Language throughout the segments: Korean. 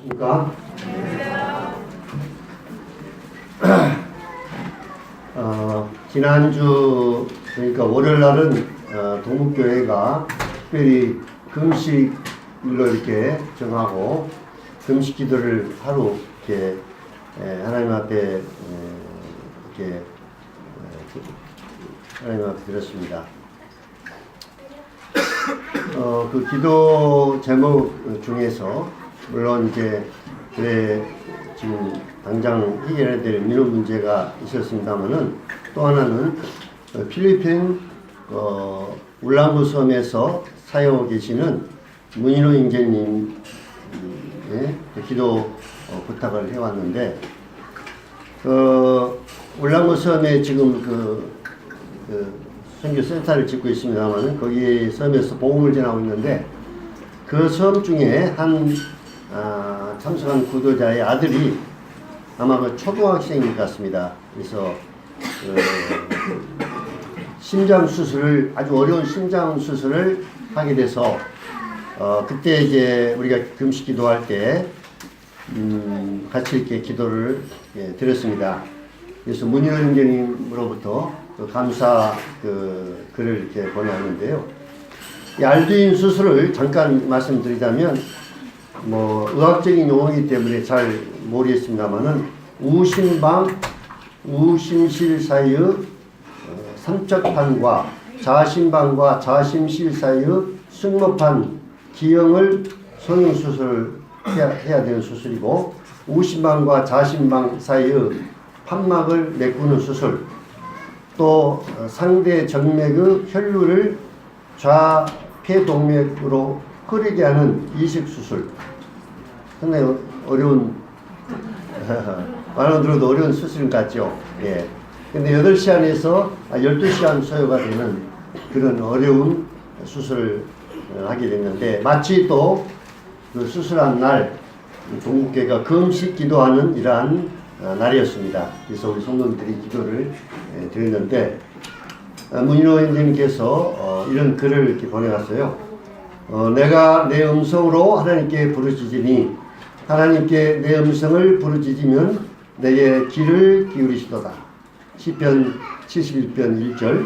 안녕하십니까? 지난주 그러니까 월요일 날은 동북교회가 특별히 금식일로 이렇게 정하고 금식 기도를 하루 이렇게 하나님 앞에 이렇게 하나님 앞에 드렸습니다. 그 기도 제목 중에서 물론 이제 지금 당장 해결해야 될 민원 문제가 있었습니다만은 또 하나는 필리핀 울란구 섬에서 사용하고 계시는 문인호 인재님의 기도 부탁을 해왔는데 울란구 섬에 지금 선교센터를 짓고 있습니다만 거기 섬에서 복음을 전하고 있는데 그 섬 중에 한 참석한 구도자의 아들이 아마 그 초등학생인 것 같습니다. 그래서 심장 수술을 아주 어려운 심장 수술을 하게 돼서 그때 이제 우리가 금식 기도할 때 같이 이렇게 기도를 드렸습니다. 그래서 문인호 형제님으로부터 감사 글을 이렇게 보내왔는데요. 이 알두인 수술을 잠깐 말씀드리자면 의학적인 용어이기 때문에 잘 모르겠습니다만은 우심방, 우심실 사이의 삼척판과 자심방과 자심실 사이의 승모판 기형을 성형수술을 해야 되는 수술이고 우심방과 자심방 사이의 판막을 메꾸는 수술 또 상대 정맥의 혈류를 좌폐동맥으로 흐르게 하는 이식수술 상당히 어려운 말로 들어도 어려운 수술 같죠. 예. 근데 8시 안에서 12시간 소요가 되는 그런 어려운 수술을 하게 됐는데 마치 또 그 수술한 날 동국교회가 금식 기도하는 이러한 날이었습니다. 그래서 우리 성도들이 기도를 드렸는데 문인호 형제님께서 이런 글을 이렇게 보내왔어요. 내가 내 음성으로 하나님께 부르짖으니 하나님께 내 음성을 부르짖으면 내게 귀를 기울이시도다. 시편 71편 1절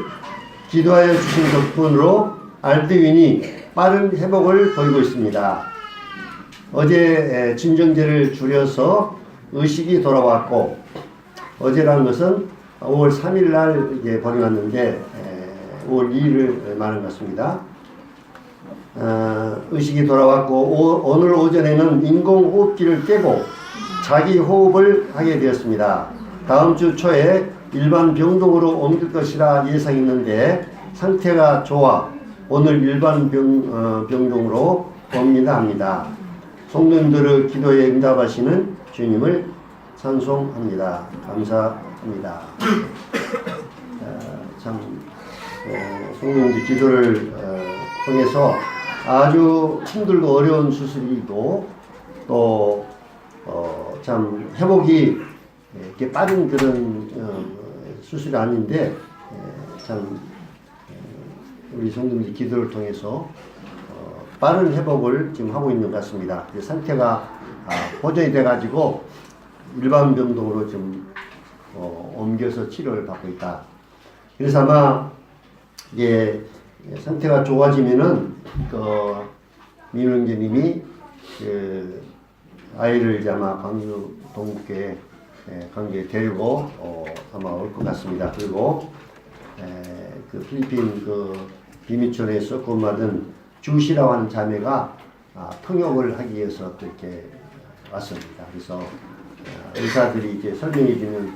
기도하여 주신 덕분으로 알드윈이 빠른 회복을 보이고 있습니다. 어제 진정제를 줄여서 의식이 돌아왔고 어제라는 것은 5월 3일 날 이제 보내왔는데 5월 2일을 말한 것 같습니다. 의식이 돌아왔고 오늘 오전에는 인공호흡기를 떼고 자기 호흡을 하게 되었습니다. 다음 주 초에 일반 병동으로 옮길 것이라 예상했는데 상태가 좋아 오늘 일반 병동으로 옮긴다 합니다. 성도님들의 기도에 응답하시는 주님을 찬송합니다. 감사합니다. 참 성도님들 기도를 통해서 아주 힘들고 어려운 수술이고 또 참 회복이 이렇게 빠른 그런 수술이 아닌데 참 우리 성도님들 기도를 통해서 빠른 회복을 지금 하고 있는 것 같습니다. 상태가 보존이 돼가지고 일반 병동으로 좀 옮겨서 치료를 받고 있다. 그래서 아마 이게 상태가 좋아지면은 민원재님이 아이를 이제 아마 광주 동국교회 관계에 데리고 아마 올 것 같습니다. 그리고 그 필리핀 비미촌에서 구원받은 주시라고 하는 자매가 통역을 하기 위해서 또 이렇게 왔습니다. 그래서 의사들이 이제 설명해주면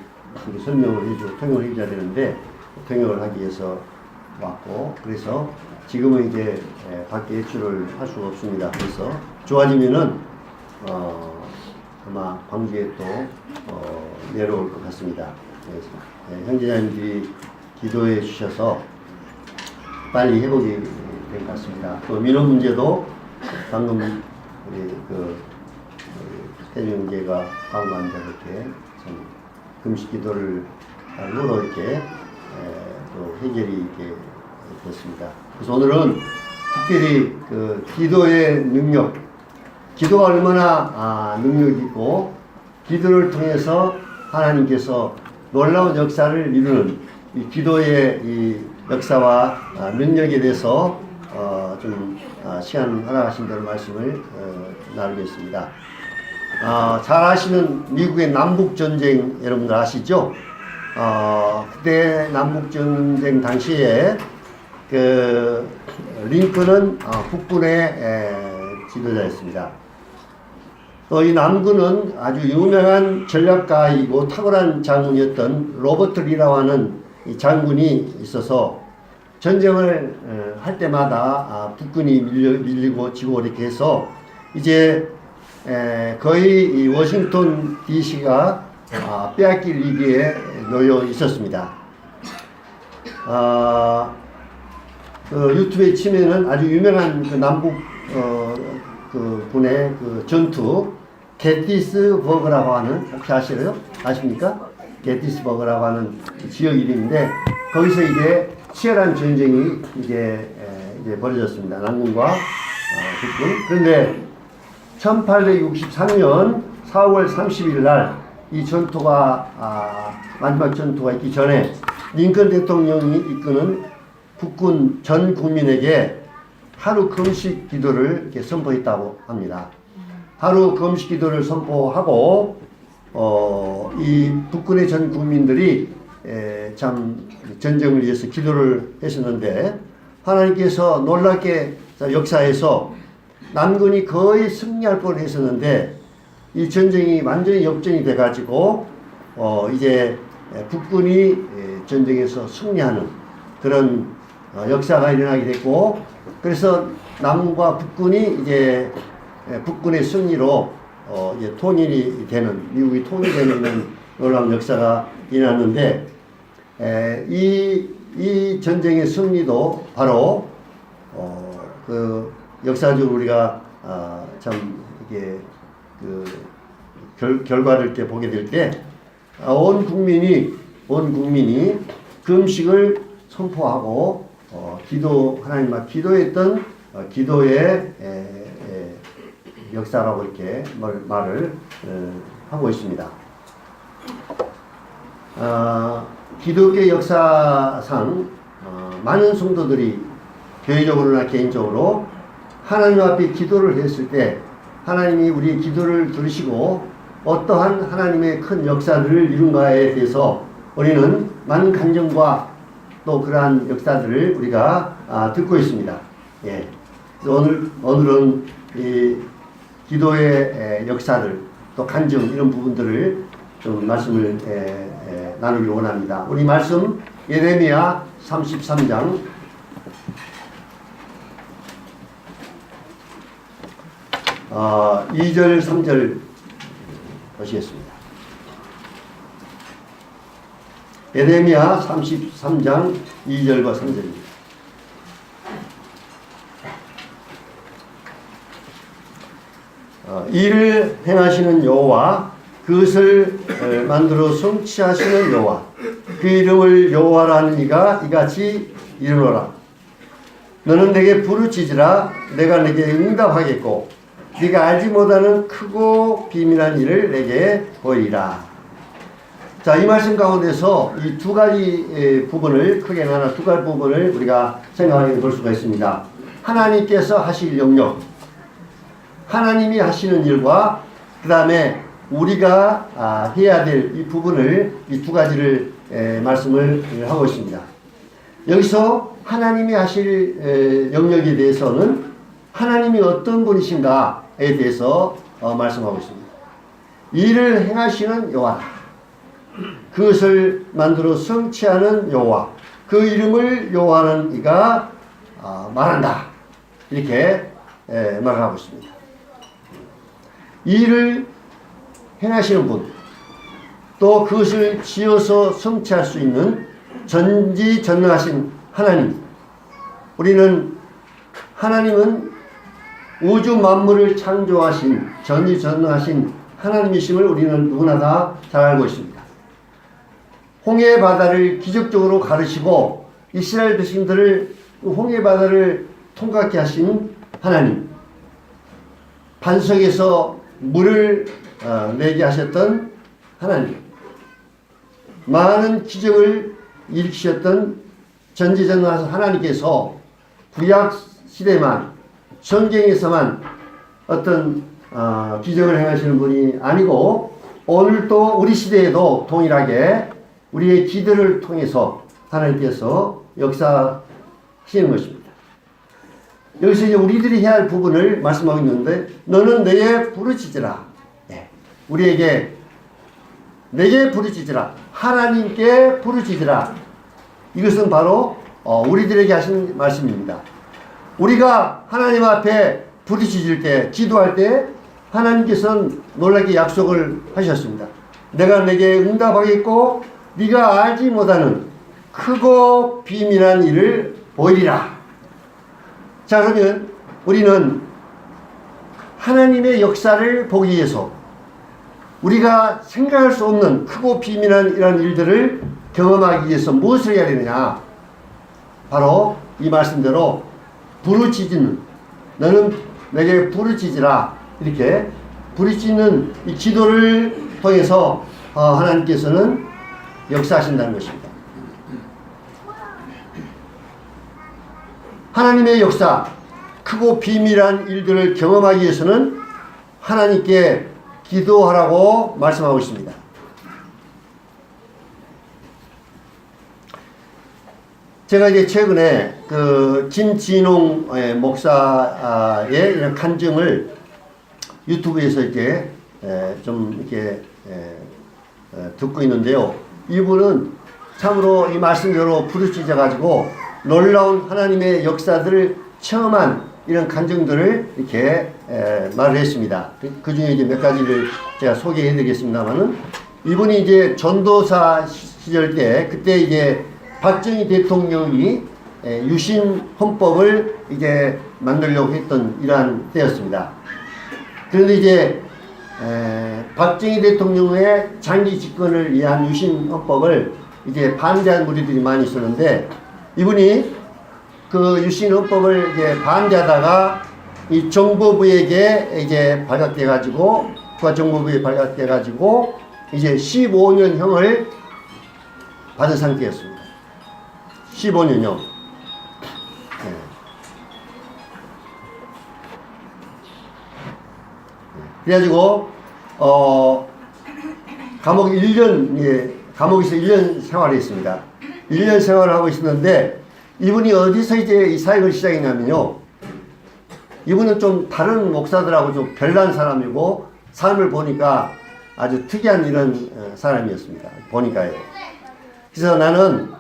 설명을 해주고 통역을 해줘야 되는데 통역을 하기 위해서 왔고 그래서 지금은 이제 밖에 외출을 할 수가 없습니다. 그래서 좋아지면은 아마 광주에 또 내려올 것 같습니다. 그래서 형제자님들이 기도해 주셔서 빨리 회복이 될 것 같습니다. 또 민원 문제도 방금 우리 태준 형제가 방금 이렇게 참 금식 기도를 하고 이렇게 또 해결이 이렇게 됐습니다. 그래서 오늘은 특별히 기도의 능력 기도가 얼마나 능력이 있고 기도를 통해서 하나님께서 놀라운 역사를 이루는 이 기도의 이 역사와 능력에 대해서 시간 허락하신 대로 말씀을 나누겠습니다. 잘 아시는 미국의 남북전쟁 여러분들 아시죠? 그때 남북전쟁 당시에 그 링컨은 북군의 지도자였습니다. 또 이 남군은 아주 유명한 전략가이고 탁월한 장군이었던 로버트 리라고 하는 이 장군이 있어서 전쟁을 할 때마다 북군이 밀리고 지고 이렇게 해서 이제 거의 이 워싱턴 DC가 빼앗길 위기에 놓여 있었습니다. 그 유튜브에 치면은 아주 유명한 그 남북 그 군의 그 전투 게티스버그라고 하는 혹시 아십니까? 게티스버그라고 하는 지역 이름인데 거기서 이제 치열한 전쟁이 이제 벌어졌습니다. 남군과 북군. 그런데 1863년 4월 30일 날 이 전투가 마지막 전투가 있기 전에 링컨 대통령이 이끄는 북군 전 국민에게 하루 금식 기도를 이렇게 선포했다고 합니다. 하루 금식 기도를 선포하고 이 북군의 전 국민들이 참 전쟁을 위해서 기도를 했었는데 하나님께서 놀랍게 역사에서 남군이 거의 승리할 뻔했었는데 이 전쟁이 완전히 역전이 돼가지고 이제 북군이 전쟁에서 승리하는 그런 역사가 일어나게 됐고 그래서 남과 북군이 이제 북군의 승리로 이제 통일이 되는 미국이 통일되는 놀라운 역사가 일어났는데 이 전쟁의 승리도 바로 그 역사적으로 우리가 참 이게 그 결과를 이렇게 보게 될 때 온 국민이 금식을 선포하고 하나님 앞 기도했던 기도의 역사라고 이렇게 말을 하고 있습니다. 기독교 역사상 많은 성도들이 교회적으로나 개인적으로 하나님 앞에 기도를 했을 때 하나님이 우리의 기도를 들으시고 어떠한 하나님의 큰 역사들을 이룬가에 대해서 우리는 많은 간증과 또 그러한 역사들을 우리가 듣고 있습니다. 예. 오늘은 이 기도의 역사들 또 간증 이런 부분들을 좀 말씀을 나누기 원합니다. 우리 말씀 예레미야 33장 2절 3절 보시겠습니다. 예레미야 33장 2절과 3절입니다. 이를 행하시는 여호와 그것을 만들어 성취하시는 여호와 그 이름을 여호와라는 이가 이같이 이르노라. 너는 내게 부르짖으라 내가 내게 응답하겠고 네가 알지 못하는 크고 비밀한 일을 내게 보이라. 자, 이 말씀 가운데서 이 두 가지 부분을 크게 나눠 두 가지 부분을 우리가 생각해 볼 수가 있습니다. 하나님께서 하실 영역, 하나님이 하시는 일과 그 다음에 우리가 해야 될 이 부분을 이 두 가지를 말씀을 하고 있습니다. 여기서 하나님이 하실 영역에 대해서는 하나님이 어떤 분이신가에 대해서 말씀하고 있습니다. 이를 행하시는 여호와, 그것을 만들어 성취하는 여호와, 그 이름을 여호와는 이가 말한다. 이렇게 말하고 있습니다. 이를 행하시는 분, 또 그것을 지어서 성취할 수 있는 전지전능하신 하나님. 우리는 하나님은 우주 만물을 창조하신 전지전능하신 하나님이심을 우리는 누구나 다 잘 알고 있습니다. 홍해 바다를 기적적으로 가르시고 이스라엘 백성들을 홍해 바다를 통과케 하신 하나님. 반석에서 물을 내게 하셨던 하나님, 많은 기적을 일으키셨던 전지전능하신 하나님께서 구약 시대만, 성경에서만 어떤 기적을 행하시는 분이 아니고 오늘도 우리 시대에도 동일하게 우리의 기도를 통해서 하나님께서 역사하시는 것입니다. 여기서 이제 우리들이 해야 할 부분을 말씀하고 있는데, 너는 내게 부르짖으라. 네. 우리에게 내게 부르짖으라. 하나님께 부르짖으라. 이것은 바로 우리들에게 하신 말씀입니다. 우리가 하나님 앞에 부르짖을 때, 기도할 때 하나님께서는 놀랍게 약속을 하셨습니다. 내가 내게 응답하겠고 네가 알지 못하는 크고 비밀한 일을 보이리라. 자, 그러면 우리는 하나님의 역사를 보기 위해서 우리가 생각할 수 없는 크고 비밀한 이런 일들을 경험하기 위해서 무엇을 해야 되느냐? 바로 이 말씀대로 부르짖는, 너는 내게 부르짖으라. 이렇게 부르짖는 이 기도를 통해서 하나님께서는 역사하신다는 것입니다. 하나님의 역사, 크고 비밀한 일들을 경험하기 위해서는 하나님께 기도하라고 말씀하고 있습니다. 제가 이제 최근에 그 김진홍 목사의 이런 간증을 유튜브에서 이렇게 좀 이렇게 듣고 있는데요. 이분은 참으로 이 말씀대로 부르짖어 가지고 놀라운 하나님의 역사들을 체험한 이런 간증들을 이렇게 말을 했습니다. 그 중에 이제 몇 가지를 제가 소개해 드리겠습니다만은, 이분이 이제 전도사 시절 때, 그때 이제 박정희 대통령이 유신 헌법을 이제 만들려고 했던 이러한 때였습니다. 그런데 이제 박정희 대통령의 장기 집권을 위한 유신 헌법을 이제 반대한 무리들이 많이 있었는데, 이분이 그 유신 헌법을 이제 반대하다가 이 정보부에게 이제 발각돼 가지고, 국가정보부에 발각돼 가지고 이제 15년형을 받은 상태였습니다. 15년형. 네. 그래가지고 감옥 1년, 예, 감옥에서 1년 생활했습니다. 1년 생활을 하고 있었는데, 이분이 어디서 이제 이 사역을 시작했냐면요, 이분은 좀 다른 목사들하고 좀 별난 사람이고, 삶을 보니까 아주 특이한 이런 사람이었습니다. 보니까요. 그래서 나는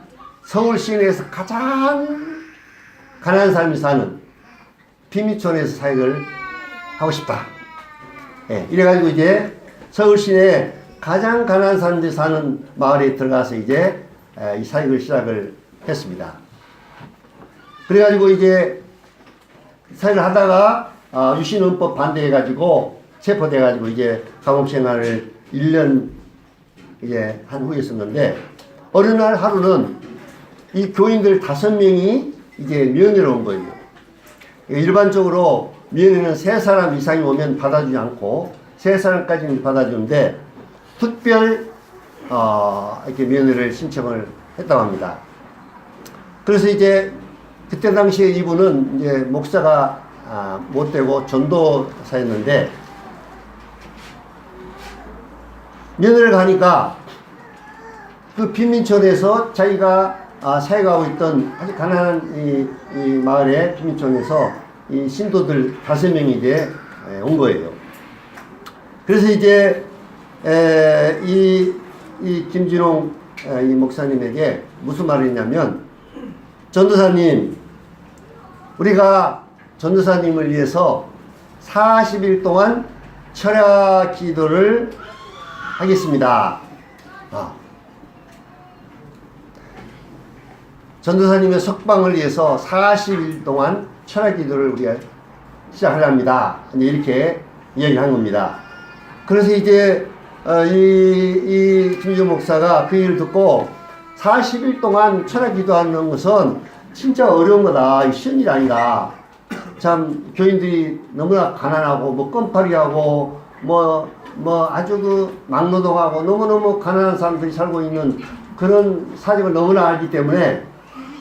서울 시내에서 가장 가난한 사람이 사는 빈민촌에서 사역을 하고 싶다. 예, 이래가지고 이제 서울 시내에 가장 가난한 사람들이 사는 마을에 들어가서 이제 이 사역을 시작을 했습니다. 그래가지고 이제 사역을 하다가 유신헌법 반대해가지고 체포돼가지고 이제 감옥 생활을 1년 이제 한 후에 있었는데, 어느 날 하루는 이 교인들 5명이 이제 면회를 온 거예요. 일반적으로 면회는 3사람 이상이 오면 받아주지 않고 3사람까지는 받아주는데, 특별 이렇게 면회를 신청을 했다고 합니다. 그래서 이제 그때 당시에 이분은 이제 목사가 못 되고 전도사였는데, 면회를 가니까 그 빈민촌에서 자기가 사역하고 있던 아주 가난한 이 마을의 빈민촌에서 이 신도들 5명이 이제 온 거예요. 그래서 이제 이 김진홍 이 목사님에게 무슨 말을 했냐면, 전도사님, 우리가 전도사님을 위해서 40일 동안 철야 기도를 하겠습니다. 전도사님의 석방을 위해서 40일 동안 철야 기도를 우리가 시작하렵니다. 이렇게 이야기를 한 겁니다. 그래서 이제 이 김지호 목사가 그 일을 듣고, 40일 동안 철야 기도하는 것은 진짜 어려운 거다. 쉬운 일 아니다. 참 교인들이 너무나 가난하고 뭐 껌파리하고 뭐 아주 그 막노동하고 너무너무 가난한 사람들이 살고 있는 그런 사정을 너무나 알기 때문에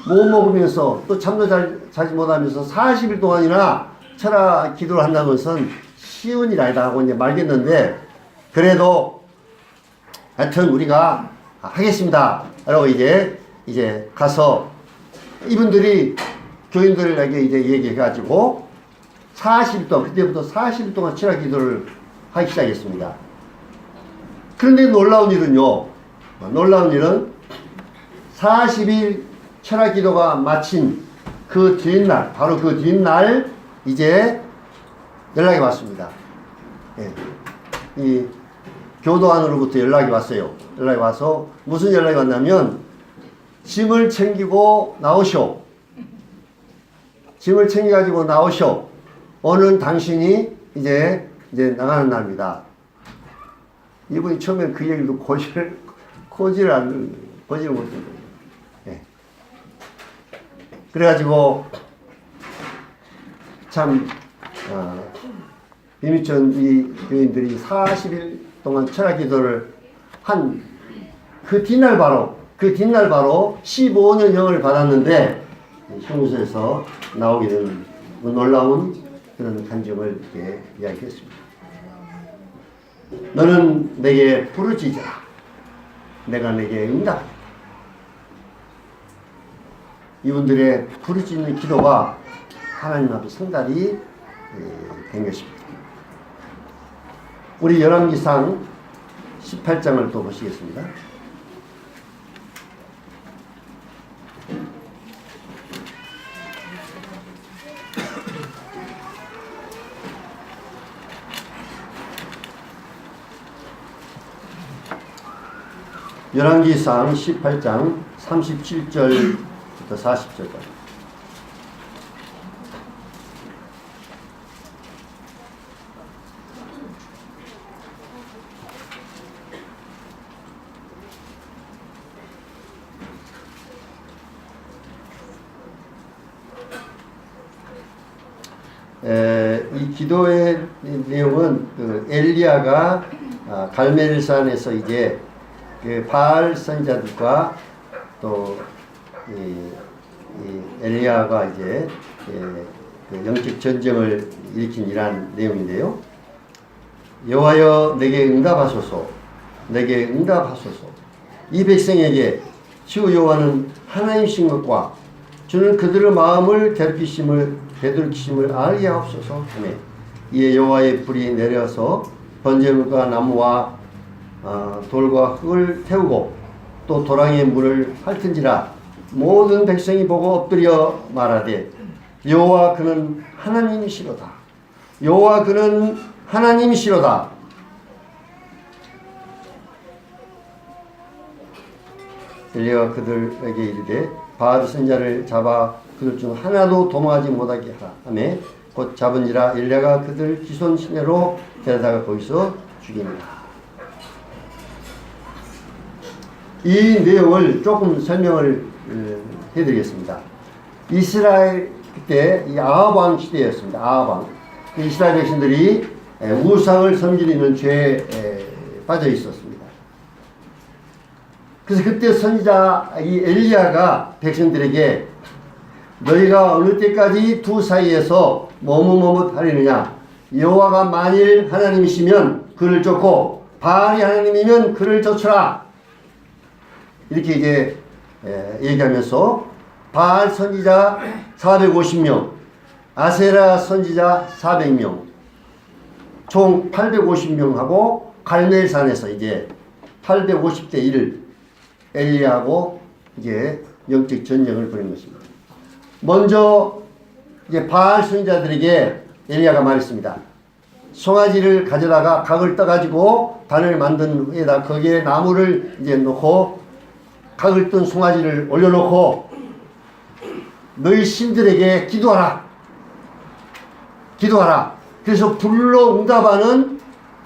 못 먹으면서 또 잠도 자지 못하면서 40일 동안이나 철학 기도를 한다는 것은 쉬운 일 아니다 하고 이제 말겠는데, 그래도 하여튼 우리가 하겠습니다 라고 이제 가서 이분들이 교인들에게 이제 얘기해가지고 40일 동안, 그때부터 40일 동안 철학 기도를 하기 시작했습니다. 그런데 놀라운 일은 40일 철학 기도가 마친 그 뒷날, 바로 그 뒷날 이제 연락이 왔습니다. 예. 이 교도관으로부터 연락이 왔어요. 연락이 와서 무슨 연락이 왔냐면, 짐을 챙기고 나오쇼. 짐을 챙겨가지고 나오쇼. 오늘 당신이 이제 나가는 날입니다. 이분이 처음에 그 얘기도 고지를 못했거든요. 예. 그래가지고 참 비미천 이 교인들이 40일 동안 철학 기도를 한 그 뒷날 바로 15년형을 받았는데, 형무소에서 나오게 되는 놀라운 그런 간증을 이렇게 이야기했습니다. 너는 내게 부르짖으라. 내가 내게 응답. 이분들의 부르짖는 기도가 하나님 앞에 성달이 된 것입니다. 우리 열왕기상 18장을 또 보시겠습니다. 열왕기상 18장 37절부터 40절까지. 이 기도의 내용은 그 엘리야가 갈멜산에서 이제 그 바알 선지자들과 또 엘리야가 이제 그 영적 전쟁을 일으킨 이러한 내용인데요. 여호와여 내게 응답하소서, 내게 응답하소서. 이 백성에게 주 여호와는 하나님이신 것과 주는 그들의 마음을 되돌이키심을 알게 하옵소서 하며, 이에 여호와의 불이 내려서 번제물과 나무와 돌과 흙을 태우고 또 도랑의 물을 핥은지라 모든 백성이 보고 엎드려 말하되 여호와 그는 하나님이시로다. 여호와 그는 하나님이시로다. 엘리야가 그들에게 이르되 바알 선지자를 잡아 그들 중 하나도 도망하지 못하게 하라 하며 곧 잡은지라 엘리야가 그들 기손 시내로 데려다가 거기서 죽이니라. 이 내용을 조금 설명을 해드리겠습니다. 이스라엘 그때 이 아합 왕 시대였습니다. 아합 왕. 이스라엘 백성들이 우상을 섬기는 죄에 빠져 있었습니다. 그래서 그때 선지자 이 엘리야가 백성들에게 너희가 어느 때까지 두 사이에서 머뭇머뭇하려느냐. 여호와가 만일 하나님이시면 그를 쫓고 바알이 하나님이면 그를 쫓으라. 이렇게 이제 얘기하면서 바알 선지자 450명, 아세라 선지자 400명, 총 850명하고 갈멜산에서 이제 850대 1을 엘리야하고 이제 영적 전쟁을 벌인 것입니다. 먼저 이제 바알 선지자들에게 엘리야가 말했습니다. 송아지를 가져다가 각을 떠가지고 단을 만든 후에다 거기에 나무를 이제 놓고 각을 뜬 송아지를 올려놓고 너희 신들에게 기도하라. 기도하라. 그래서 불로 응답하는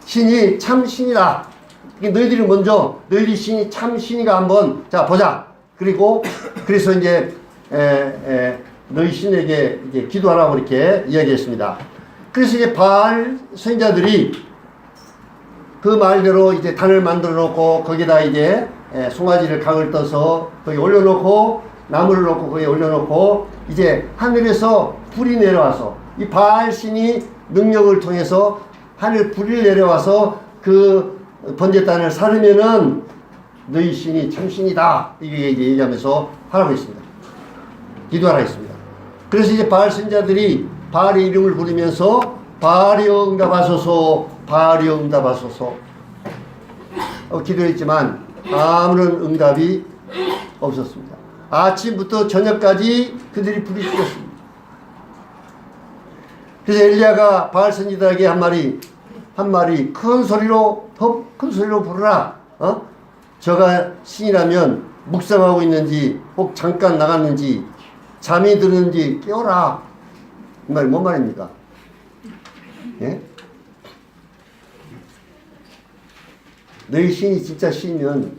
신이 참 신이다. 너희들이 먼저 너희들이 신이 참 신이가 한번 자 보자. 그리고 그래서 이제 너희 신에게 이제 기도하라고 이렇게 이야기했습니다. 그래서 이제 바알 선지자들이 그 말대로 이제 단을 만들어 놓고 거기다 이제 송아지를 각을 떠서 거기 올려놓고 나무를 놓고 거기에 올려놓고 이제 하늘에서 불이 내려와서 이 바알 신이 능력을 통해서 하늘 불이 내려와서 그 번제단을 사르면은 너희 신이 참신이다 이게 이제 얘기하면서 하라고 했습니다. 기도하라 했습니다. 그래서 이제 바알 선지자들이 바알의 이름을 부르면서 바알이여 응답하소서, 바알이여 응답하소서 기도했지만 아무런 응답이 없었습니다. 아침부터 저녁까지 그들이 부르짖었습니다. 그래서 엘리야가 바알 선지자에게 한 말이 큰 소리로 더 큰 소리로 부르라. 저가 신이라면 묵상하고 있는지 혹 잠깐 나갔는지 잠이 드는지 깨워라. 이 말이 뭔 말입니까? 예? 너희 신이 진짜 신이면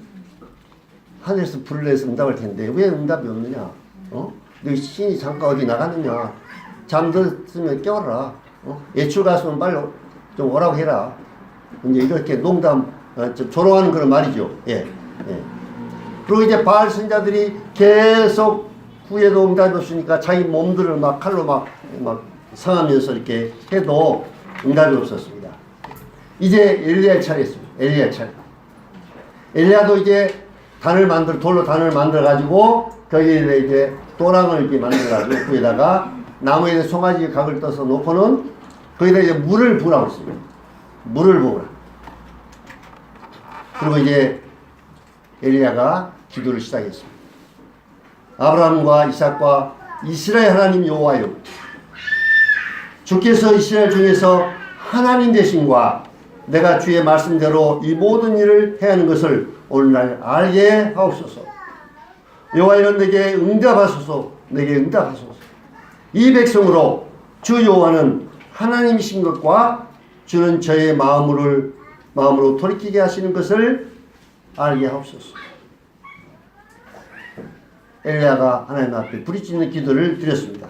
하늘에서 불을 내서 응답할 텐데 왜 응답이 없느냐? 너희 신이 잠깐 어디 나갔느냐? 잠들었으면 깨워라. 예출 갔으면 빨리 좀 오라고 해라. 이제 이렇게 농담, 조롱하는 그런 말이죠. 예. 예. 그리고 이제 바알 선자들이 계속 구해도 응답이 없으니까 자기 몸들을 막 칼로 막 상하면서 이렇게 해도 응답이 없었습니다. 이제 엘리야의 차례였습니다. 엘리야의 차례. 엘리야도 이제 돌로 단을 만들어 가지고 거기에 이제 도랑을 이렇게 만들어 가지고 거기다가 나무에 송아지 각을 떠서 놓고는 거기다 이제 물을 부으라고 했습니다. 물을 부으라. 그리고 이제 엘리야가 기도를 시작했습니다. 아브라함과 이삭과 이스라엘 하나님 여호와여, 주께서 이스라엘 중에서 하나님 되신과 내가 주의 말씀대로 이 모든 일을 행하는 것을 오늘날 알게 하옵소서. 여호와여, 내게 응답하소서. 내게 응답하소서. 이 백성으로 주 여호와는 하나님이신 것과 주는 저의 마음으로 돌이키게 하시는 것을 알게 하옵소서. 엘리야가 하나님 앞에 부르짖는 기도를 드렸습니다.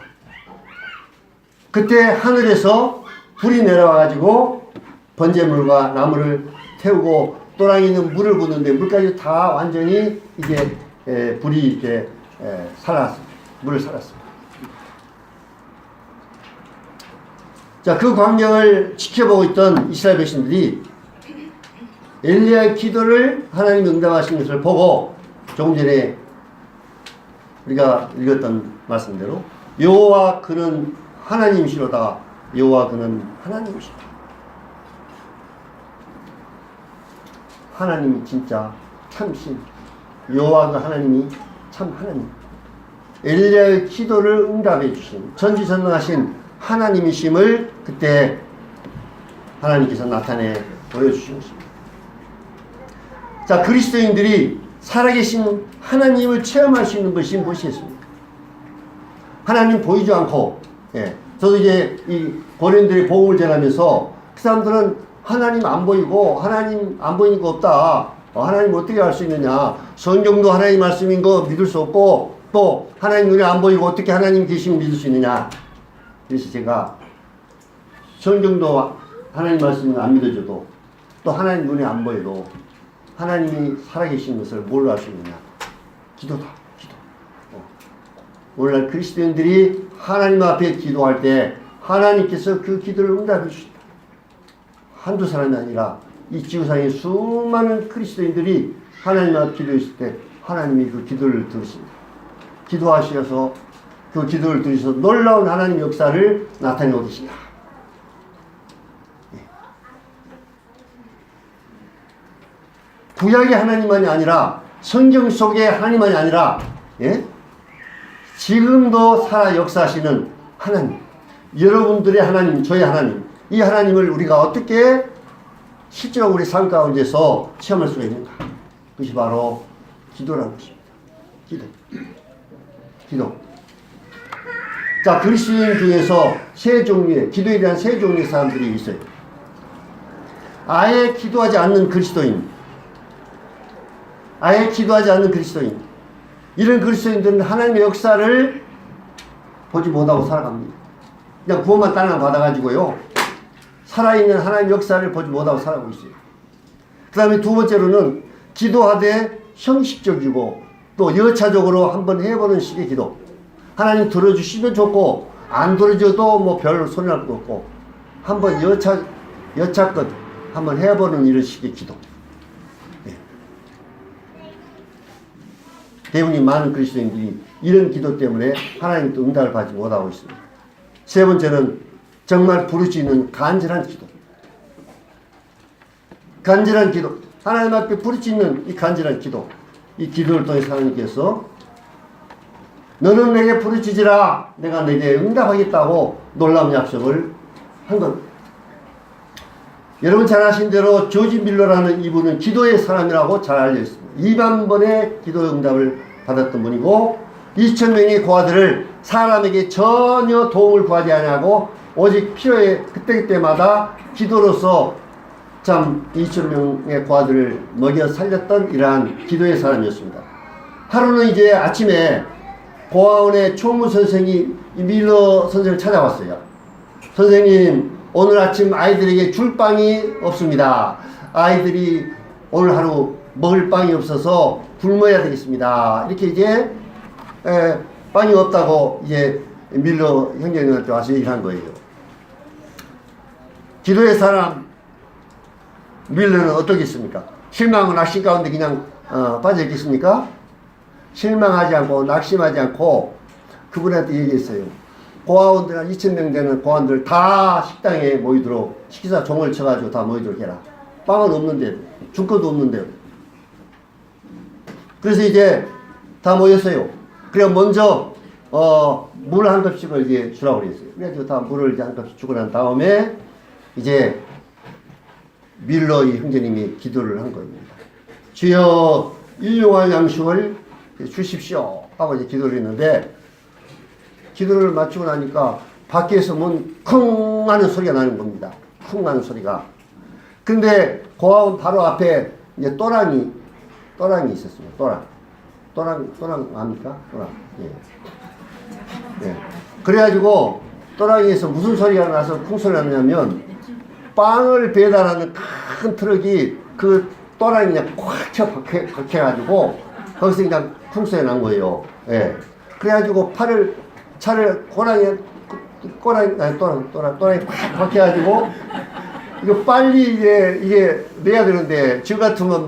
그때 하늘에서 불이 내려와가지고 번제물과 나무를 태우고 또랑이 있는 물을 붓는데 물까지 다 완전히 이제 불이 이렇게 살았습니다. 물을 살았습니다. 자, 그 광경을 지켜보고 있던 이스라엘 백성들이 엘리야의 기도를 하나님이 응답하신 것을 보고 조금 전에 우리가 읽었던 말씀대로 여호와 그는 하나님이시로다. 여호와 그는 하나님이시다. 하나님이 진짜 참신, 여호와가 하나님이 참 하나님. 엘리야의 기도를 응답해 주신 전지전능하신 하나님이심을 그때 하나님께서 나타내 보여주신 것입니다. 자, 그리스도인들이 살아계신 하나님을 체험할 수 있는 것이 무엇이겠습니까? 하나님 보이지 않고, 저도 이제 이 고린도의 복음을 전하면서 그 사람들은 하나님 안 보이고 하나님 안 보이는 거 없다. 하나님 어떻게 알 수 있느냐? 성경도 하나님 말씀인 거 믿을 수 없고 또 하나님 눈에 안 보이고 어떻게 하나님 계시면 믿을 수 있느냐? 그래서 제가 성경도 하나님 말씀은 안 믿어줘도 또 하나님 눈에 안 보여도 하나님이 살아계신 것을 뭘로 알 수 있느냐? 기도다. 기도. 오늘날 그리스도인들이 하나님 앞에 기도할 때 하나님께서 그 기도를 응답해 주신다. 한두 사람이 아니라 이 지구상의 수많은 그리스도인들이 하나님 앞에 기도했을 때 하나님이 그 기도를 들으십니다. 기도하셔서 그 기도를 들으셔서 놀라운 하나님 역사를 나타내고 계신다. 구약의 하나님만이 아니라 성경 속의 하나님만이 아니라 지금도 살아 역사하시는 하나님, 여러분들의 하나님, 저의 하나님, 이 하나님을 우리가 어떻게 실제로 우리 삶 가운데서 체험할 수가 있는가? 그것이 바로 기도라는 것입니다. 기도. 자, 그리스도인 중에서 세 종류의, 기도에 대한 세 종류의 사람들이 있어요. 아예 기도하지 않는 그리스도인, 이런 그리스도인들은 하나님의 역사를 보지 못하고 살아갑니다. 그냥 구원만 땅을 받아가지고요. 살아있는 하나님 역사를 보지 못하고 살아가고 있어요. 그 다음에 두 번째로는 기도하되 형식적이고 또 여차적으로 한번 해보는 식의 기도. 하나님 들어주시면 좋고 안 들어줘도 뭐 별 소리 날 것도 없고 한번 여차껏 한번 해보는 이런 식의 기도. 네. 대부분 많은 그리스도인들이 이런 기도 때문에 하나님 또 응답을 받지 못하고 있습니다. 세 번째는 정말 부르짖는 간절한 기도. 간절한 기도. 하나님 앞에 부르짖는 이 간절한 기도. 이 기도를 통해 하나님께서 너는 내게 부르짖으라 내가 내게 응답하겠다고 놀라운 약속을 한 것. 여러분 잘 아신 대로 조지 밀러라는 이분은 기도의 사람이라고 잘 알려 있습니다. 2만 번의 기도 응답을 받았던 분이고 2,000명의 고아들을 사람에게 전혀 도움을 구하지 아니하고 오직 필요에 그때그때마다 기도로서 참 2,000명의 고아들을 먹여 살렸던 이러한 기도의 사람이었습니다. 하루는 이제 아침에 고아원의 총무 선생이 밀러 선생을 찾아왔어요. 선생님, 오늘 아침 아이들에게 줄 빵이 없습니다. 아이들이 오늘 하루 먹을 빵이 없어서 굶어야 되겠습니다. 이렇게 이제 빵이 없다고 이제 밀러 형제님한테 와서 얘기한 거예요. 기도의 사람 밀러는 어떻겠습니까? 실망하고 낙심 가운데 그냥 빠져 있겠습니까? 실망하지 않고 낙심하지 않고 그분한테 얘기했어요. 고아원들 한 2,000명 되는 고아원들 다 식당에 모이도록 식사 종을 쳐가지고 다 모이도록 해라. 빵은 없는데 줄 것도 없는데. 그래서 이제 다 모였어요. 그래 먼저 물 한 컵씩을 이제 주라고 그랬어요. 그래가지고 다 물을 이제 한 컵씩 주고 난 다음에 이제 밀러 이 형제님이 기도를 한 겁니다. 주여 일용할 양식을 주십시오 하고 이제 기도를 했는데 기도를 마치고 나니까 밖에서 쿵 하는 소리가 나는 겁니다. 쿵 하는 소리가. 근데 고아원 바로 앞에 이제 또랑이 있었습니다. 또랑 압니까? 또랑. 예. 예. 그래가지고 또랑이에서 무슨 소리가 나서 쿵 소리가 나냐면 빵을 배달하는 큰 트럭이 그 또랑이 그냥 꽉 박혀가지고 거기서 그냥 쿵 소리가 난 거예요. 예. 그래가지고 차를 또랑이 팍 박혀가지고 이거 빨리 이게 내야 되는데 저 같으면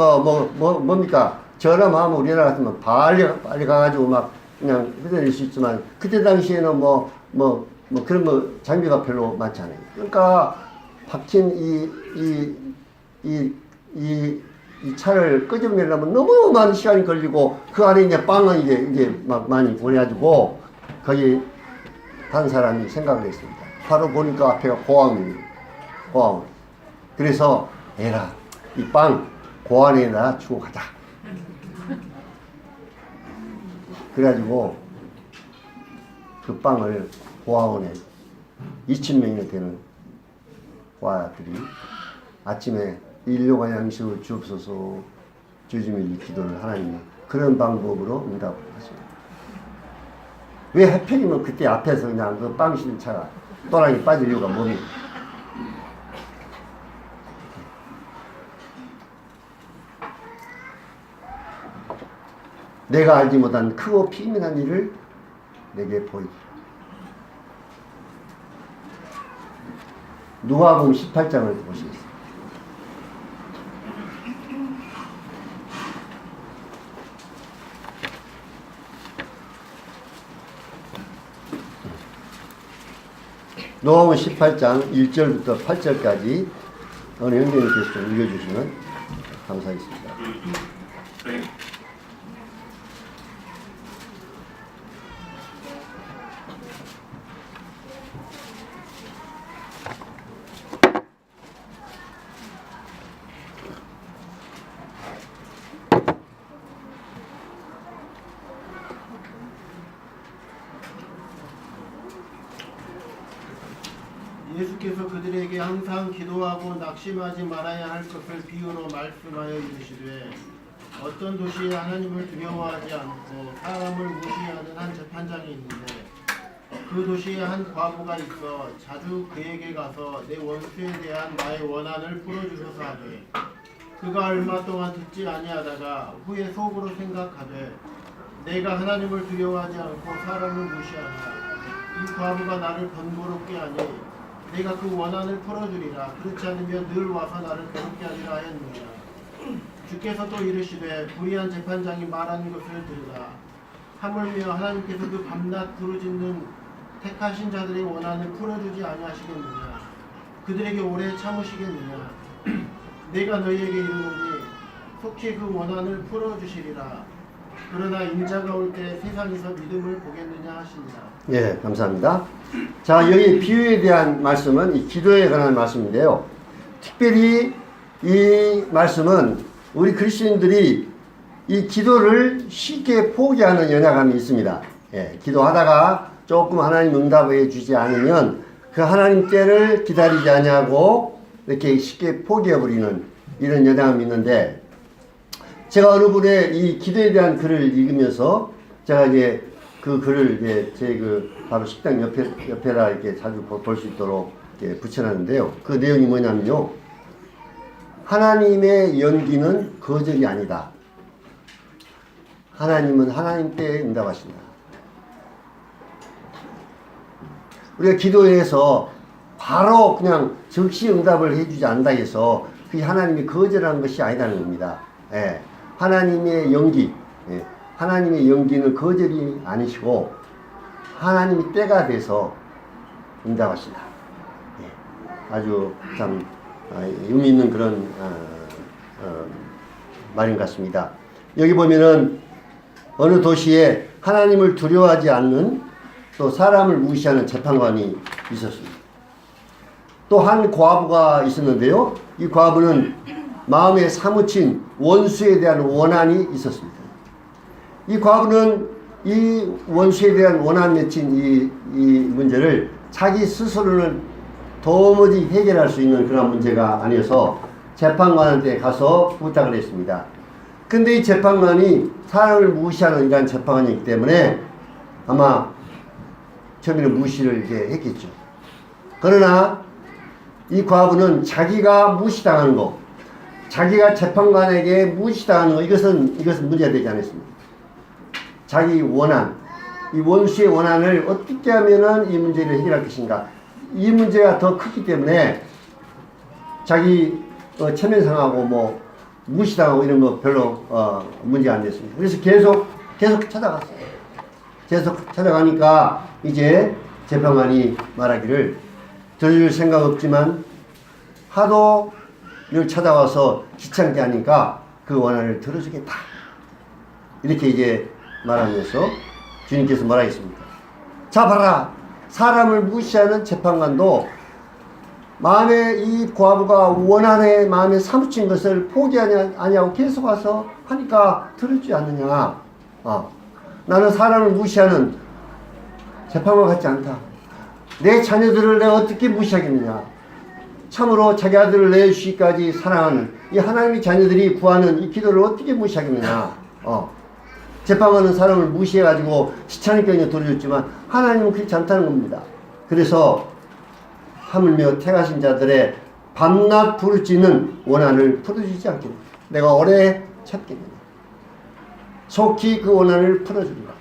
뭡니까? 저라면 하면 우리나라 같으면 빨리 가가지고 막 그냥 휘둘릴 수 있지만 그때 당시에는 그런 거 장비가 별로 많지 않아요. 그러니까 박힌 이 차를 끄집내려면 너무 많은 시간이 걸리고 그 안에 이제 빵은 이제 막 많이 보내가지고 거기 한 사람이 생각을 했습니다. 바로 보니까 앞에가 고아원입니다. 고아원. 그래서 에라 이 빵 고아원에다 주고 가자. 그래가지고 그 빵을 고아원에 2,000명이나 되는 고아들이 아침에 일용할 양식을 주옵소서 주님의 기도를 하나님이 그런 방법으로 응답하십니다. 왜 하필이면 그때 앞에서 그냥 그 빵 싣는 차가 또랑이 빠질 이유가 뭐니? 내가 알지 못한 크고 피밀한 일을 내게 보이리라. 누가복음 18장을 보시겠습니다. 누가복음 18장 1절부터 8절까지 어느 형제님께서 좀 읽어주시면 감사하겠습니다. 예수께서 그들에게 항상 기도하고 낙심하지 말아야 할 것을 비유로 말씀하여 이르시되 어떤 도시에 하나님을 두려워하지 않고 사람을 무시하는 한 재판장이 있는데 그 도시에 한 과부가 있어 자주 그에게 가서 내 원수에 대한 나의 원한을 풀어주소서 하되 그가 얼마 동안 듣지 아니하다가 후에 속으로 생각하되 내가 하나님을 두려워하지 않고 사람을 무시하나 이 과부가 나를 번거롭게 하니 내가 그 원한을 풀어주리라. 그렇지 않으면 늘 와서 나를 괴롭게 하리라 하였느니라. 주께서 또 이르시되 불의한 재판장이 말하는 것을 들으라. 하물며 하나님께서 그 밤낮 부르짖는 택하신 자들의 원한을 풀어주지 아니하시겠느냐. 그들에게 오래 참으시겠느냐. 내가 너희에게 이르노니 속히 그 원한을 풀어주시리라. 그러나 인자가 올 때 세상에서 믿음을 보겠느냐 하시니라. 예, 감사합니다. 자, 여기 비유에 대한 말씀은 이 기도에 관한 말씀인데요. 특별히 이 말씀은 우리 그리스도인들이 이 기도를 쉽게 포기하는 연약함이 있습니다. 예, 기도하다가 조금 하나님 응답해 주지 않으면 그 하나님 때를 기다리지 아니하고 이렇게 쉽게 포기해버리는 이런 연약함이 있는데, 제가 어느 분의 이 기도에 대한 글을 읽으면서 제가 이제 그 글을 이제 제 바로 식당 옆에라 이렇게 자주 볼 수 있도록 이렇게 붙여놨는데요. 그 내용이 뭐냐면요. 하나님의 연기는 거절이 아니다. 하나님은 하나님 때에 응답하신다. 우리가 기도해서 바로 그냥 즉시 응답을 해주지 않는다 해서 그게 하나님이 거절하는 것이 아니라는 겁니다. 예. 하나님의 연기, 예. 하나님의 연기는 거절이 아니시고 하나님이 때가 돼서 응답하신다. 예. 아주 참 의미 있는 그런 말인 것 같습니다. 여기 보면은 어느 도시에 하나님을 두려워하지 않는 또 사람을 무시하는 재판관이 있었습니다. 또 한 과부가 있었는데요. 이 과부는 마음에 사무친 원수에 대한 원한이 있었습니다. 이 과부는 이 원수에 대한 원한 맺힌 이 문제를 자기 스스로는 도무지 해결할 수 있는 그런 문제가 아니어서 재판관한테 가서 부탁을 했습니다. 근데 이 재판관이 사람을 무시하는 이러한 재판관이기 때문에 아마 처음에는 무시를 이렇게 했겠죠. 그러나 이 과부는 자기가 무시당하는 거, 자기가 재판관에게 무시당하는 거, 이것은 문제가 되지 않았습니다. 자기 원한, 이 원수의 원한을 어떻게 하면은 이 문제를 해결할 것인가, 이 문제가 더 크기 때문에 자기 체면상하고 뭐 무시당하고 이런 거 별로 문제가 안 됐습니다. 그래서 계속 찾아갔어요. 계속 찾아가니까 이제 재판관이 말하기를 들을 생각 없지만 하도 늘 찾아와서 귀찮게 하니까 그 원한을 들어주겠다. 이렇게 이제 말하면서 주님께서 말하겠습니다. 자, 봐라. 사람을 무시하는 재판관도 마음에 이 과부가 원한의 마음에 사무친 것을 포기하지 아니하고 계속 와서 하니까 들어주지 않느냐. 나는 사람을 무시하는 재판관 같지 않다. 내 자녀들을 내가 어떻게 무시하겠느냐. 참으로 자기 아들을 내주시기까지 사랑하는 이 하나님의 자녀들이 구하는 이 기도를 어떻게 무시하겠느냐. 재판관은 사람을 무시해가지고 시차니까 그냥 돌려줬지만 하나님은 그렇지 않다는 겁니다. 그래서 하물며 택하신 자들의 밤낮 부르짖는 원한을 풀어주지 않겠느냐. 내가 오래 찾겠느냐. 속히 그 원한을 풀어주리라.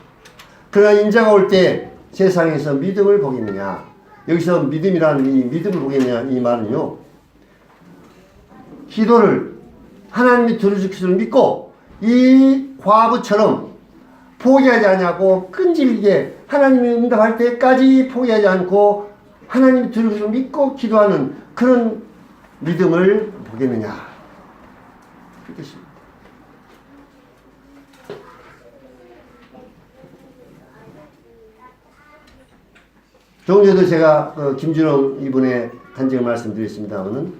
그러나 인자가 올 때 세상에서 믿음을 보겠느냐. 여기서 믿음이라는 이 믿음을 보겠느냐 이 말은요, 기도를 하나님이 들어주시기를 믿고 이 과부처럼 포기하지 않냐고 끈질기게 하나님이 응답할 때까지 포기하지 않고 하나님이 들어주시기를 믿고 기도하는 그런 믿음을 보겠느냐 그 뜻입니다. 조금 전에도 제가 김준홍 이분의 간증을 말씀드렸습니다만은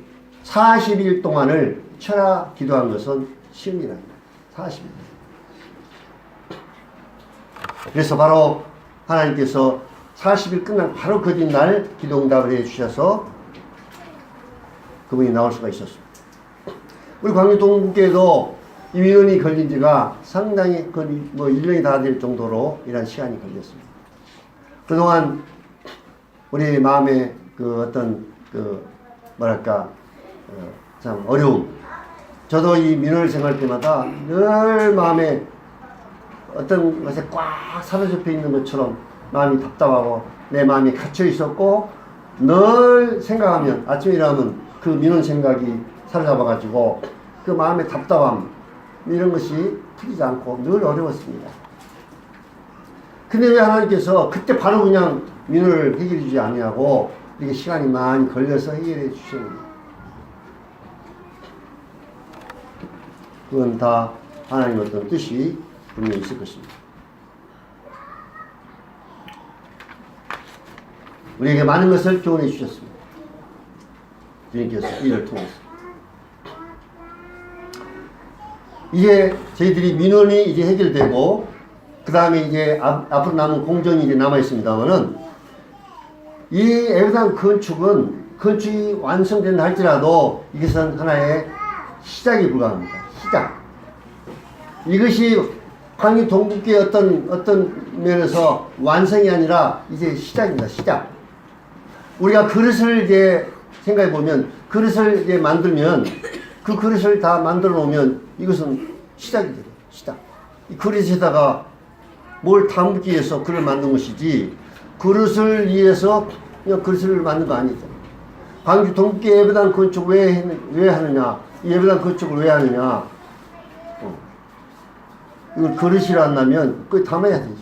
40일 동안을 철야 기도한 것은 쉬운 일 아닙니다. 40일. 그래서 바로 하나님께서 40일 끝난 바로 그 뒷날 기도 응답을 해주셔서 그분이 나올 수가 있었습니다. 우리 광주동국교회도 이 민원이 걸린 지가 상당히 1년이 다 될 정도로 이런 시간이 걸렸습니다. 그동안 우리 마음의 그 어떤 그 뭐랄까 참 어려움. 저도 이 민원을 생각할 때마다 늘 마음에 어떤 것에 꽉 사로잡혀 있는 것처럼 마음이 답답하고 내 마음이 갇혀 있었고 늘 생각하면 아침에 일어나면 그 민원 생각이 사로잡아가지고 그 마음의 답답함 이런 것이 풀리지 않고 늘 어려웠습니다. 근데 왜 하나님께서 그때 바로 그냥 민원을 해결해 주지 아니하고 이게 시간이 많이 걸려서 해결해 주셨습니다. 그건 다 하나님의 어떤 뜻이 분명히 있을 것입니다. 우리에게 많은 것을 교훈해 주셨습니다. 주님께서 이를 통해서. 이제 저희들이 민원이 이제 해결되고 그 다음에 이제 앞으로 남은 공정이 이제 남아 있습니다만은 이 예배당 건축이 완성된다 할지라도 이것은 하나의 시작에 불과합니다. 시작. 이것이 광주 동북교의 어떤 면에서 완성이 아니라 이제 시작입니다. 시작. 우리가 그릇을 이제 생각해 보면 그릇을 이제 만들면 그 그릇을 다 만들어 놓으면 이것은 시작이 돼요. 시작. 이 그릇에다가 뭘 담기 위해서 그릇을 만든 것이지 그릇을 위해서 그냥 그릇을 만든 거 아니죠. 광주 동북교 예배당 건축 왜 하느냐? 예배당 건축을 왜 하느냐? 이걸 그릇이라 한다면 그걸 담아야 되죠.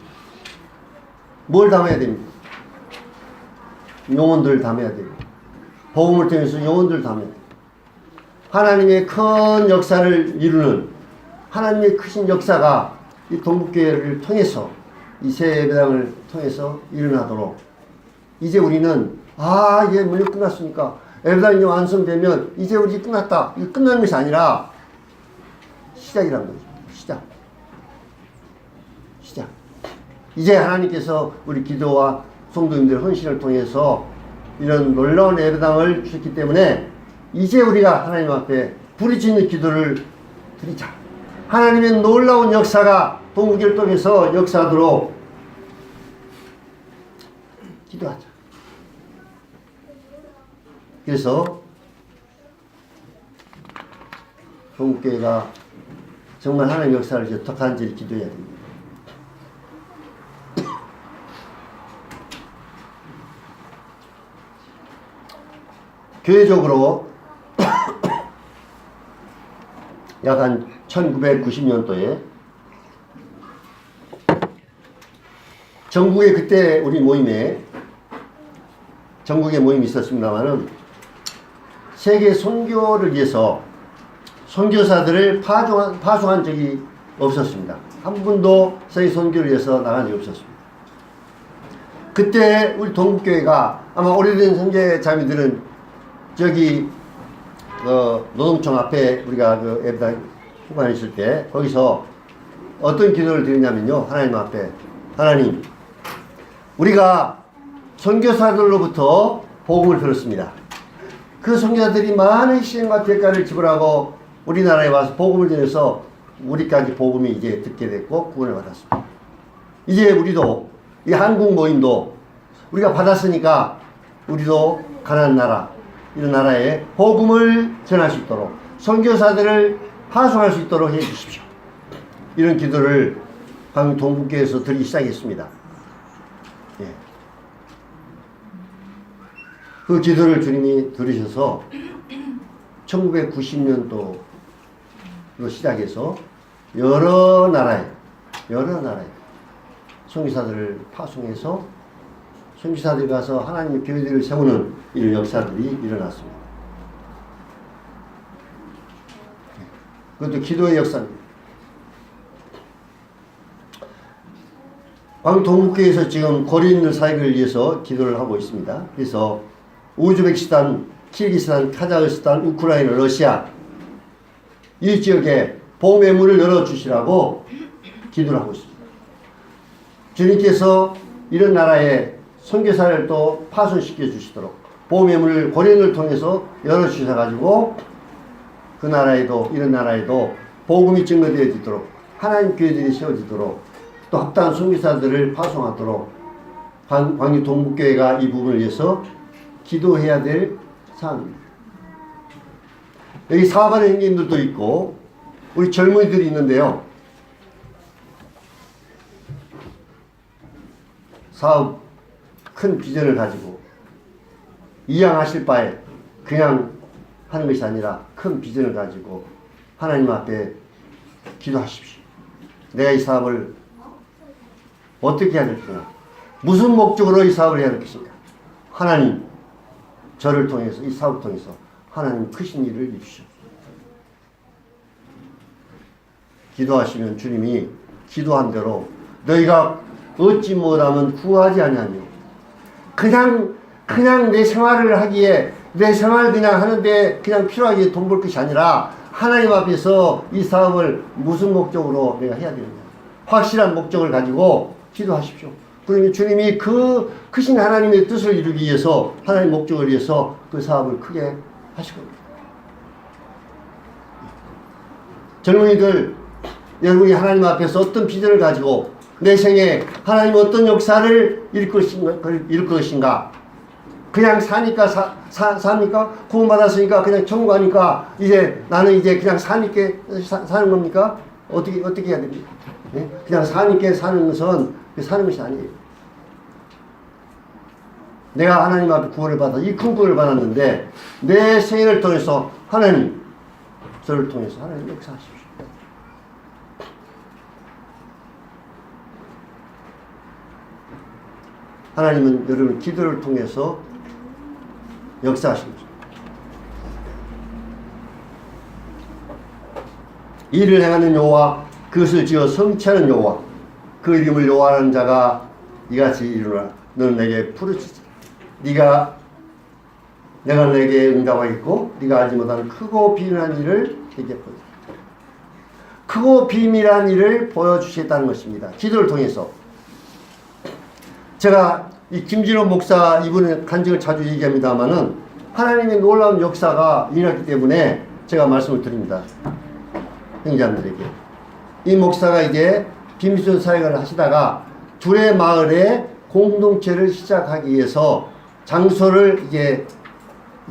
뭘 담아야 됩니까? 영혼들을 담아야 됩니다. 복음을 통해서 영혼들을 담아야 됩니다. 하나님의 큰 역사를 이루는 하나님의 크신 역사가 이 동북교회를 통해서 이 새 예배당을 통해서 일어나도록 이제 우리는 이제 문이 끝났으니까 예배당이 완성되면 이제 우리 끝났다. 이거 끝나는 것이 아니라 시작이란 거죠. 시작. 이제 하나님께서 우리 기도와 성도님들의 헌신을 통해서 이런 놀라운 예배당을 주셨기 때문에 이제 우리가 하나님 앞에 부르짖는 기도를 드리자. 하나님의 놀라운 역사가 동북교를 통해서 역사하도록 기도하자. 그래서 동북교회가 정말 하나님의 역사를 이제 어떻게 하는지 기도해야 됩니다. 교회적으로 약 한 1990년도에 전국에 그때 우리 전국에 모임이 있었습니다만은 세계 선교를 위해서 선교사들을 파송한 적이 없었습니다. 한 분도 세계 선교를 위해서 나간 적이 없었습니다. 그때 우리 동북교회가 아마 오래된 선교자매들은 저기 노동청 앞에 우리가 그 예배당 후반에 있을 때 거기서 어떤 기도를 드리냐면요. 하나님 앞에 하나님 우리가 선교사들로부터 복음을 들었습니다. 그 선교사들이 많은 희생과 대가를 지불하고 우리나라에 와서 복음을 전해서 우리까지 복음이 이제 듣게 됐고 구원을 받았습니다. 이제 우리도 이 한국 모임도 우리가 받았으니까 우리도 가난한 나라 이런 나라에 복음을 전할 수 있도록 선교사들을 파송할 수 있도록 해주십시오. 이런 기도를 광주 동북교회에서 드리기 시작했습니다. 예. 그 기도를 주님이 들으셔서 1990년도로 시작해서 여러 나라에 선교사들을 파송해서 선교사들이 가서 하나님의 교회들을 세우는 이런 역사들이 일어났습니다. 그것도 기도의 역사입니다. 광주 동북교회에서 지금 거리인들 사역을 위해서 기도를 하고 있습니다. 그래서 우즈베키스탄, 키르기스탄, 카자흐스탄, 우크라이나, 러시아 이 지역에 복음의 문을 열어주시라고 기도를 하고 있습니다. 주님께서 이런 나라에 선교사를 또 파손시켜 주시도록 복음의 문을 거리인을 통해서 열어주셔가지고 그 나라에도 이런 나라에도 복음이 증거되어지도록 하나님 교회들이 세워지도록 또 합당한 선교사들을 파송하도록 광주 동북교회가 이 부분을 위해서 기도해야 될 사항입니다. 여기 사업하는 형님들도 있고 우리 젊은이들이 있는데요. 사업 큰 비전을 가지고 이양하실 바에 그냥 하는 것이 아니라 큰 비전을 가지고 하나님 앞에 기도하십시오. 내가 이 사업을 어떻게 해야 될까? 무슨 목적으로 이 사업을 해야 될 것인가? 하나님, 저를 통해서, 이 사업을 통해서 하나님 크신 일을 이루시오. 기도하시면 주님이 기도한 대로 너희가 얻지 못하면 구하지 아니하며 그냥 내 생활을 하기에 내 생활 그냥 하는데 그냥 필요하게 돈 벌 것이 아니라 하나님 앞에서 이 사업을 무슨 목적으로 내가 해야 되느냐 확실한 목적을 가지고 기도하십시오. 그러면 주님이 그 크신 하나님의 뜻을 이루기 위해서 하나님의 목적을 위해서 그 사업을 크게 하실 겁니다. 젊은이들 여러분이 하나님 앞에서 어떤 비전을 가지고 내 생에 하나님 어떤 역사를 이룰 것인가 그냥 사니까 삽니까? 구원받았으니까 그냥 천국 가니까 이제 나는 이제 그냥 사니까 사는 겁니까? 어떻게 해야 됩니까? 네? 그냥 사니까 사는 것은 사는 것이 아니에요. 내가 하나님 앞에 구원을 받아 이 큰 구원을 받았는데 내 생애를 통해서 하나님 저를 통해서 하나님 역사하십시오. 하나님은 여러분 기도를 통해서 역사하십니다. 일을 행하는 여호와 그것을 지어 성취하는 여호와 그 이름을 여호와라는 자가 이같이 이르노라. 너는 내게 부르짖으라. 내가 내게 응답하겠고 네가 알지 못하는 크고 비밀한 일을 내게 보여. 크고 비밀한 일을 보여주시겠다는 것입니다. 기도를 통해서. 제가 이 김진호 목사 이분의 간증을 자주 얘기합니다마는 하나님의 놀라운 역사가 일어났기 때문에 제가 말씀을 드립니다. 형제들에게. 이 목사가 이제 비미션 사역을 하시다가 둘의 마을에 공동체를 시작하기 위해서 장소를 이제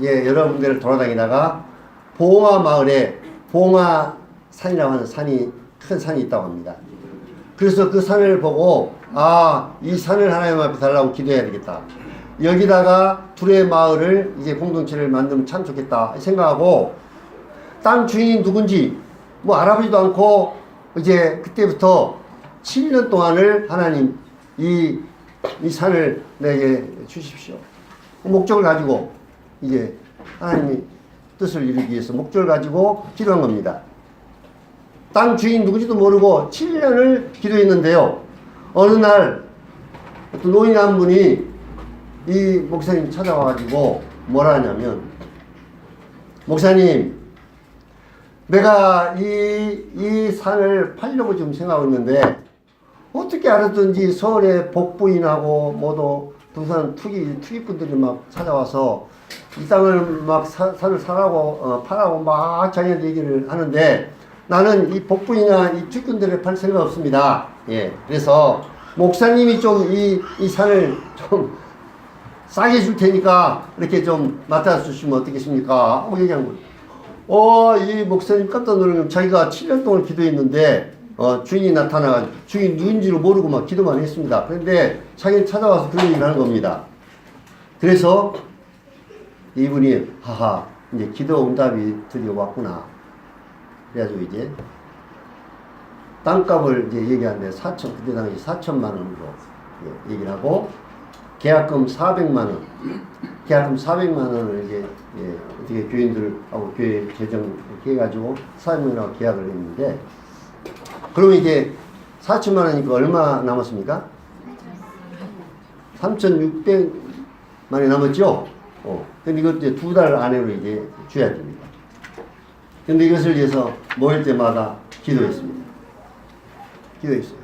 여러 군데를 돌아다니다가 봉화 마을에 봉화산이라고 하는 큰 산이 있다고 합니다. 그래서 그 산을 보고 이 산을 하나님 앞에 달라고 기도해야 되겠다. 여기다가 둘의 마을을 이제 공동체를 만들면 참 좋겠다 생각하고 땅 주인이 누군지 뭐 알아보지도 않고 이제 그때부터 7년 동안을 하나님 이 산을 내게 주십시오. 목적을 가지고 이제 하나님의 뜻을 이루기 위해서 목적을 가지고 기도한 겁니다. 땅 주인 누구지도 모르고 7년을 기도했는데요. 어느 날 어떤 노인 한 분이 이 목사님 찾아와가지고 뭐라 하냐면 목사님 내가 이 산을 팔려고 지금 생각하고 있는데 어떻게 알았든지 서울에 복부인하고 모두 부산 투기꾼들이 막 찾아와서 이 땅을 막 산을 사라고 파라고 막 자기한테 얘기를 하는데 나는 이 복부이나 이 투기꾼들을 팔 생각 없습니다. 예, 그래서 목사님이 좀 이 산을 좀 싸게 줄 테니까 이렇게 좀 맡아 주시면 어떻겠습니까? 하고 얘기한 거예요. 이 목사님 깜짝 놀라면 자기가 7년 동안 기도했는데 주인이 나타나가지고 주인 누군지를 모르고 막 기도만 했습니다. 그런데 자기는 찾아와서 그런 얘기를 하는 겁니다. 그래서 이분이 이제 기도 응답이 드디어 왔구나. 그래가지고 이제 땅값을 이제 얘기하는데 그때 당시 4천만 원으로 얘기를 하고 계약금 400만 원. 계약금 400만 원을 이제 어떻게 교인들하고 교회 재정 이렇게 해가지고 400만 원하고 계약을 했는데 그러면 이제 4천만 원이니까 얼마 남았습니까? 3,600만 원이 남았죠? 근데 이것 이제 2달 안으로 이제 줘야 됩니다. 근데 이것을 위해서 모일 때마다 기도했습니다. 기도했어요.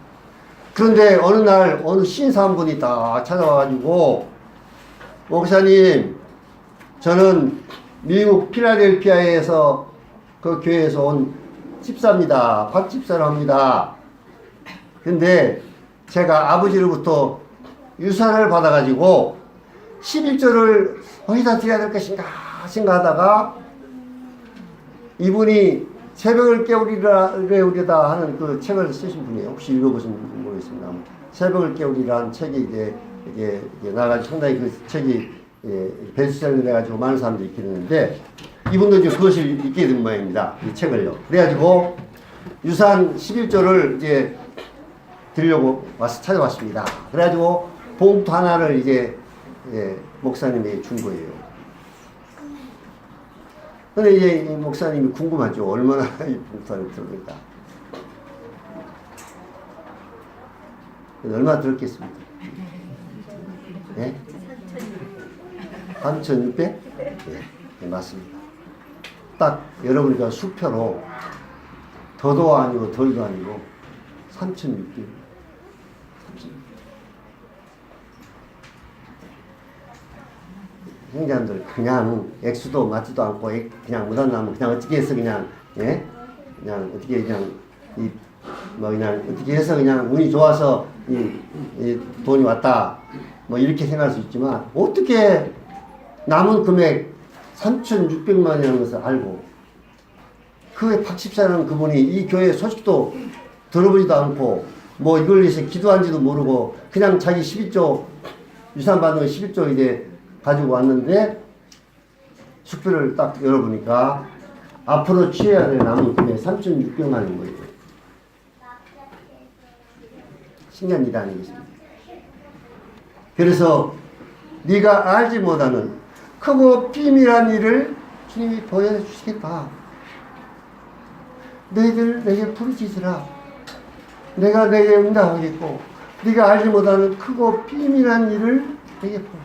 그런데 어느 날 어느 신사 한 분이 딱 찾아와가지고 목사님 저는 미국 필라델피아에서 그 교회에서 온 집사입니다. 박 집사로 합니다. 근데 제가 아버지로부터 유산을 받아가지고 11조를 어디다 드려야 될 것인가 생각하다가 이분이 새벽을 깨우리다 하는 그 책을 쓰신 분이에요. 혹시 읽어보신 분 모르겠습니다. 새벽을 깨우리라 하는 책이 이게 나가지고 상당히 그 책이 베스트셀러를 해가지고 많은 사람들이 읽게 되는데 이분도 이제 그것을 읽게 된 모양입니다. 이 책을요. 그래가지고 유산 11조를 이제 드리려고 찾아왔습니다. 그래가지고 봉투 하나를 이제 목사님에게 준 거예요. 근데 이제 이 목사님이 궁금하죠. 얼마나 이 봉투를 들을까. 얼마 들었겠습니까? 예? 3,600? 네, 맞습니다. 딱 여러분과 수표로 더도 아니고 덜도 아니고 3,600. 형제들 그냥 액수도 맞지도 않고 그냥 못한다면 그냥 어떻게 해서 그냥 그냥 어떻게 그냥 그냥 어떻게 해서 그냥 운이 좋아서 이 돈이 왔다 뭐 이렇게 생각할 수 있지만 어떻게 남은 금액 3,600만 원이라는 것을 알고 그 박집사라는 그분이 이 교회 소식도 들어보지도 않고 뭐 이걸 위해서 기도한지도 모르고 그냥 자기 12조 유산 받는 거 11조 이제 가지고 왔는데 숙표를 딱 열어보니까 앞으로 취해야 될 남은 금액 3,600만 원인 거예요. 신기한 일 아니겠습니까? 그래서 네가 알지 못하는 크고 비밀한 일을 주님이 보여주시겠다. 너희들 내게 부르짖으라. 내가 내게 응답하겠고 네가 알지 못하는 크고 비밀한 일을 내게 보여.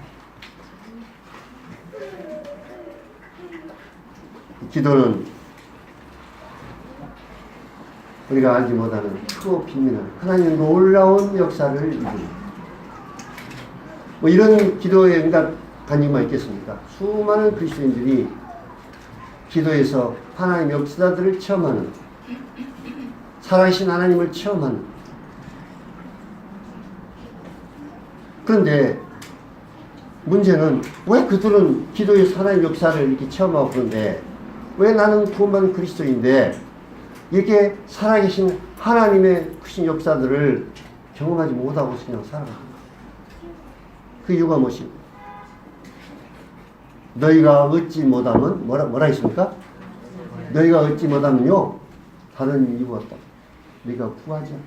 기도는 우리가 알지 못하는 크고 비밀한 하나님의 놀라운 역사를 이루는 뭐 이런 기도의 응답 간증만 있겠습니까? 수많은 그리스도인들이 기도에서 하나님의 역사들을 체험하는 살아계신 하나님을 체험하는 그런데 문제는 왜 그들은 기도에서 하나님의 역사를 이렇게 체험하고 그런데 왜 나는 구원받은 그리스도인데 이렇게 살아계신 하나님의 크신 역사들을 경험하지 못하고 그냥 살아가는 거예요. 그 이유가 무엇입니까? 너희가 얻지 못하면 뭐라 했습니까? 너희가 얻지 못하면요 다른 이유가 없다. 네가 구하지 않아.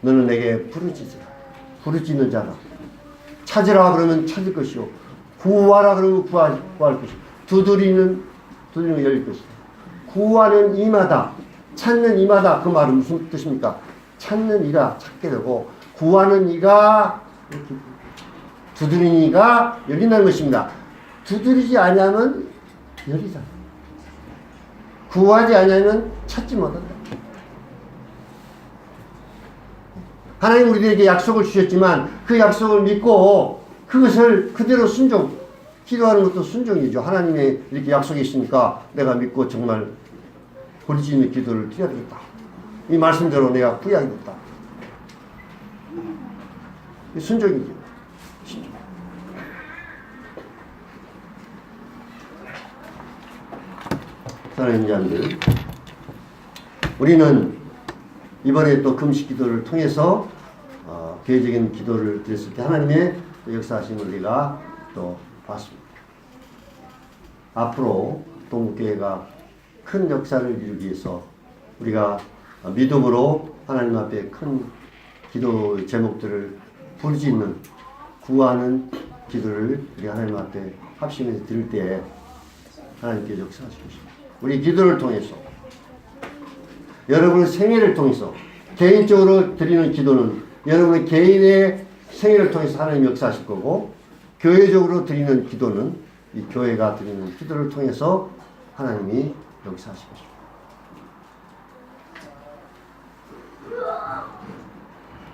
너는 내게 부르짖으라. 부르짖는 자라. 찾으라 그러면 찾을 것이요 구하라 그러면 구할 것이요 두드리는 열릴 것이다. 구하는 이마다 찾는 이마다 그 말은 무슨 뜻입니까? 찾는 이가 찾게 되고 구하는 이가 이렇게 두드리는 이가 열린다는 것입니다. 두드리지 않으면 열리잖아. 구하지 않으면 찾지 못한다. 하나님 우리들에게 약속을 주셨지만 그 약속을 믿고 그것을 그대로 순종 기도하는 것도 순종이죠. 하나님의 이렇게 약속이 있으니까 내가 믿고 정말 부르짖는 기도를 드려야 되겠다. 이 말씀대로 내가 구해야겠다. 순종이죠. 순종. 사랑하는 자들, 우리는 이번에 또 금식 기도를 통해서 개인적인 기도를 드렸을 때 하나님의 역사하심을 우리가 또 봤습니다. 앞으로 동국교회가 큰 역사를 이루기 위해서 우리가 믿음으로 하나님 앞에 큰 기도 제목들을 부르짖는 구하는 기도를 우리 하나님 앞에 합심해서 드릴 때 하나님께 역사하실 것입니다. 우리 기도를 통해서 여러분의 생애를 통해서 개인적으로 드리는 기도는 여러분의 개인의 생애를 통해서 하나님 역사하실 거고 교회적으로 드리는 기도는 이 교회가 드리는 기도를 통해서 하나님이 역사하실 것입니다.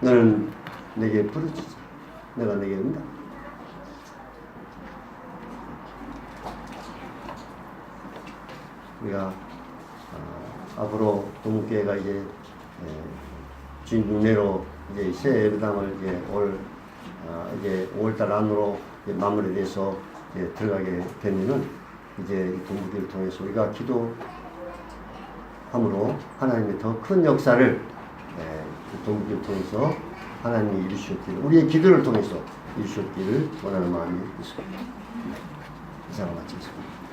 너는 내게 부르짖으라. 내가 내게 응답. 우리가 앞으로 동국교회가 이제 주인 국내로 이제 새 예배당을 이제 이제 5월달 안으로 이제 마무리돼서 이제 들어가게 되면은 이제 이 동부기를 통해서 우리가 기도함으로 하나님의 더 큰 역사를 이 동부기를 통해서 하나님이 이루셨기를, 우리의 기도를 통해서 이루셨기를 원하는 마음이 있습니다. 이상을 마치겠습니다.